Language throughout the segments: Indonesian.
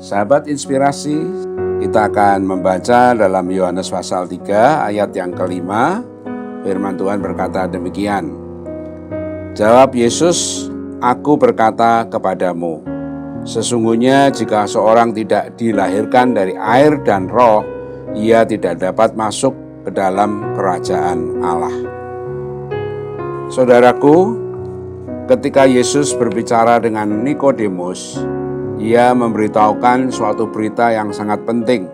Sahabat inspirasi, kita akan membaca dalam Yohanes pasal 3 ayat yang kelima. Firman Tuhan berkata demikian. Jawab Yesus, "Aku berkata kepadamu, sesungguhnya jika seorang tidak dilahirkan dari air dan roh, ia tidak dapat masuk ke dalam kerajaan Allah." Saudaraku, ketika Yesus berbicara dengan Nikodemus, ia memberitahukan suatu berita yang sangat penting,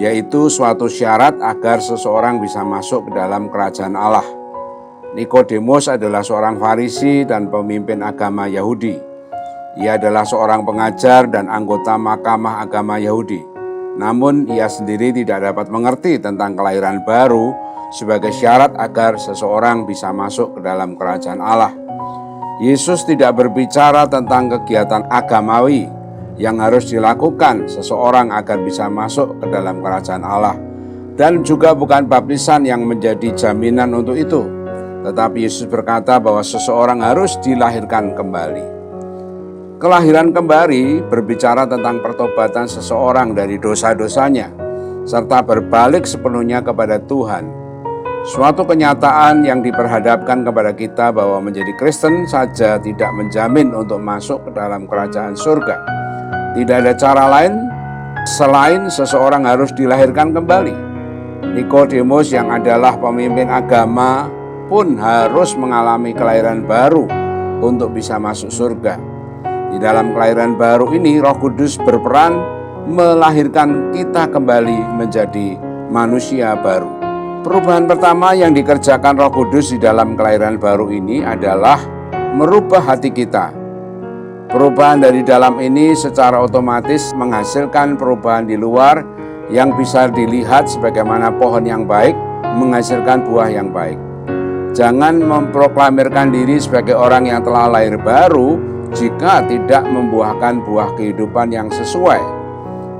yaitu suatu syarat agar seseorang bisa masuk ke dalam kerajaan Allah. Nikodemus adalah seorang Farisi dan pemimpin agama Yahudi. Ia adalah seorang pengajar dan anggota Mahkamah Agama Yahudi. Namun ia sendiri tidak dapat mengerti tentang kelahiran baru sebagai syarat agar seseorang bisa masuk ke dalam kerajaan Allah. Yesus tidak berbicara tentang kegiatan agamawi yang harus dilakukan seseorang agar bisa masuk ke dalam kerajaan Allah. Dan juga bukan baptisan yang menjadi jaminan untuk itu. Tetapi Yesus berkata bahwa seseorang harus dilahirkan kembali. Kelahiran kembali berbicara tentang pertobatan seseorang dari dosa-dosanya, serta berbalik sepenuhnya kepada Tuhan. Suatu kenyataan yang diperhadapkan kepada kita bahwa menjadi Kristen saja tidak menjamin untuk masuk ke dalam kerajaan surga. Tidak ada cara lain selain seseorang harus dilahirkan kembali. Nikodemus yang adalah pemimpin agama pun harus mengalami kelahiran baru untuk bisa masuk surga. Di dalam kelahiran baru ini, Roh Kudus berperan melahirkan kita kembali menjadi manusia baru. Perubahan pertama yang dikerjakan Roh Kudus di dalam kelahiran baru ini adalah merubah hati kita. Perubahan dari dalam ini secara otomatis menghasilkan perubahan di luar yang bisa dilihat sebagaimana pohon yang baik menghasilkan buah yang baik. Jangan memproklamirkan diri sebagai orang yang telah lahir baru jika tidak membuahkan buah kehidupan yang sesuai.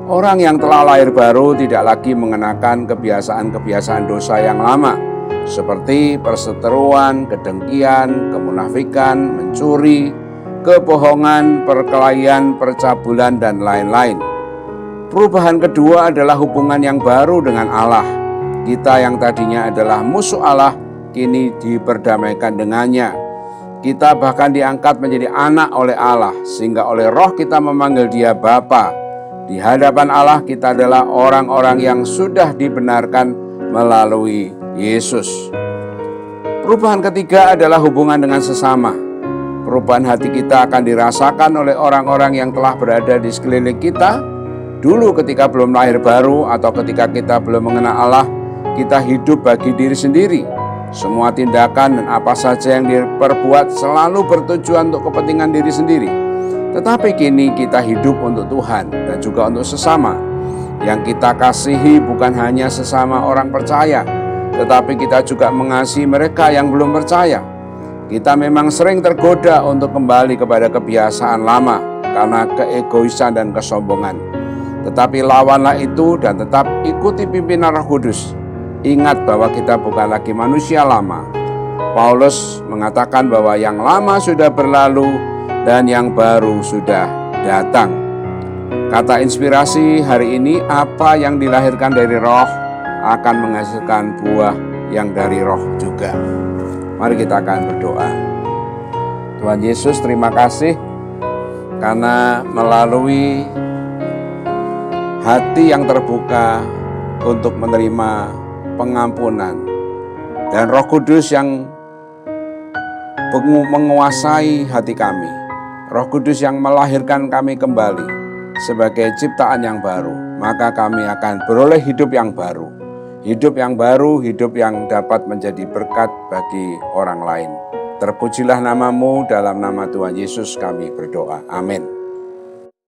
Orang yang telah lahir baru tidak lagi mengenakan kebiasaan-kebiasaan dosa yang lama, seperti perseteruan, kedengkian, kemunafikan, mencuri, kebohongan, perkelahian, percabulan, dan lain-lain. Perubahan kedua adalah hubungan yang baru dengan Allah. Kita yang tadinya adalah musuh Allah, kini diperdamaikan dengannya. Kita bahkan diangkat menjadi anak oleh Allah, sehingga oleh Roh kita memanggil Dia Bapa. Di hadapan Allah kita adalah orang-orang yang sudah dibenarkan melalui Yesus. Perubahan ketiga adalah hubungan dengan sesama. Perubahan hati kita akan dirasakan oleh orang-orang yang telah berada di sekeliling kita. Dulu ketika belum lahir baru atau ketika kita belum mengenal Allah, kita hidup bagi diri sendiri. Semua tindakan dan apa saja yang diperbuat selalu bertujuan untuk kepentingan diri sendiri. Tetapi kini kita hidup untuk Tuhan dan juga untuk sesama. Yang kita kasihi bukan hanya sesama orang percaya, tetapi kita juga mengasihi mereka yang belum percaya. Kita memang sering tergoda untuk kembali kepada kebiasaan lama karena keegoisan dan kesombongan. Tetapi lawanlah itu dan tetap ikuti pimpinan Roh Kudus. Ingat bahwa kita bukan lagi manusia lama. Paulus mengatakan bahwa yang lama sudah berlalu dan yang baru sudah datang. Kata inspirasi hari ini, apa yang dilahirkan dari roh akan menghasilkan buah yang dari roh juga. Mari kita akan berdoa. Tuhan Yesus, terima kasih karena melalui hati yang terbuka untuk menerima pengampunan dan Roh Kudus yang menguasai hati kami. Roh Kudus yang melahirkan kami kembali sebagai ciptaan yang baru, maka kami akan beroleh hidup yang baru. Hidup yang baru, hidup yang dapat menjadi berkat bagi orang lain. Terpujilah namamu, dalam nama Tuhan Yesus kami berdoa. Amin.